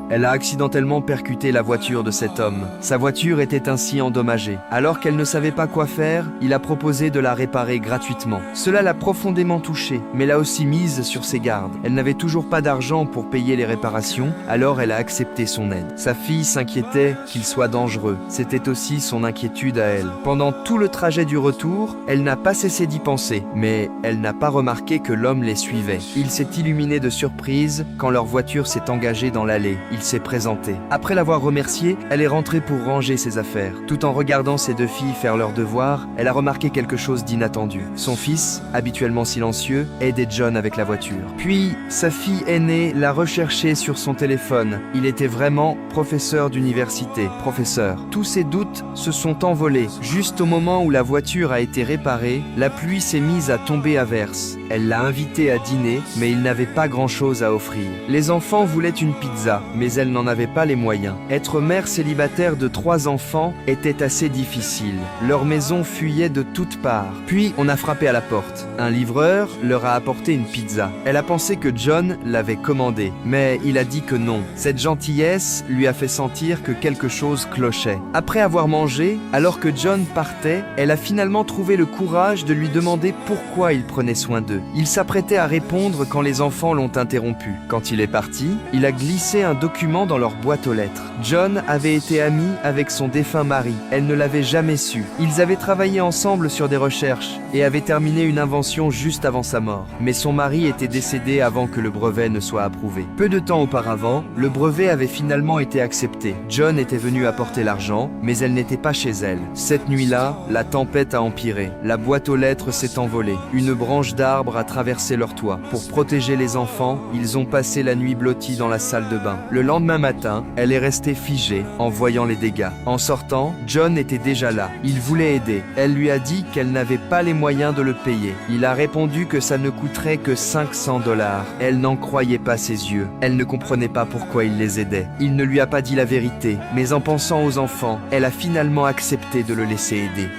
Elle a accidentellement percuté la voiture de cet homme. Sa voiture était ainsi endommagée. Alors qu'elle ne savait pas quoi faire, il a proposé de la réparer gratuitement. Cela l'a profondément touchée, mais l'a aussi mise sur ses gardes. Elle n'avait toujours pas d'argent pour payer les réparations, alors elle a accepté son aide. Sa fille s'inquiétait qu'il soit dangereux. C'était aussi son inquiétude à elle. Pendant tout le trajet du retour, elle n'a pas cessé d'y penser, mais elle n'a pas remarqué que l'homme les suivait. Il s'est illuminé de surprise quand leur voiture s'est engagée dans l'allée. Il s'est présenté. Après l'avoir remercié, elle est rentrée pour ranger ses affaires. Tout en regardant ses deux filles faire leurs devoirs, elle a remarqué quelque chose d'inattendu. Son fils, habituellement silencieux, aidait John avec la voiture. Puis, sa fille aînée l'a recherché sur son téléphone. Il était vraiment professeur d'université. Professeur. Tous ses doutes se sont envolés. Juste au moment où la voiture a été réparée, la pluie s'est mise à tomber à verse. Elle l'a invité à dîner, mais il n'avait pas grand-chose à offrir. Les enfants voulaient une pizza, mais elle n'en avait pas les moyens. Être mère célibataire de 3 enfants était assez difficile. Leur maison fuyait de toutes parts. Puis, on a frappé à la porte. Un livreur leur a apporté une pizza. Elle a pensé que John l'avait commandée, mais il a dit que non. Cette gentillesse lui a fait sentir que quelque chose clochait. Après avoir mangé, alors que John partait, elle a finalement trouvé le courage de lui demander pourquoi il prenait soin d'eux. Il s'apprêtait à répondre quand les enfants l'ont interrompu. Quand il est parti, il a glissé un document dans leur boîte aux lettres. John avait été ami avec son défunt mari. Elle ne l'avait jamais su. Ils avaient travaillé ensemble sur des recherches et avaient terminé une invention juste avant sa mort. Mais son mari était décédé avant que le brevet ne soit approuvé. Peu de temps auparavant, le brevet avait finalement été accepté. John était venu apporter l'argent, mais elle n'était pas chez elle. Cette nuit-là, la tempête a empiré. La boîte aux lettres s'est envolée. Une branche d'arbre a traversé leur toit. Pour protéger les enfants, ils ont passé la nuit blottis dans la salle de bain. Le lendemain matin, elle est restée figée en voyant les dégâts. En sortant, John était déjà là. Il voulait aider. Elle lui a dit qu'elle n'avait pas les moyens de le payer. Il a répondu que ça ne coûterait que 500 $. Elle n'en croyait pas ses yeux. Elle ne comprenait pas pourquoi il les aidait. Il ne lui a pas dit la vérité, mais en pensant aux enfants, elle a finalement accepté de le laisser aider.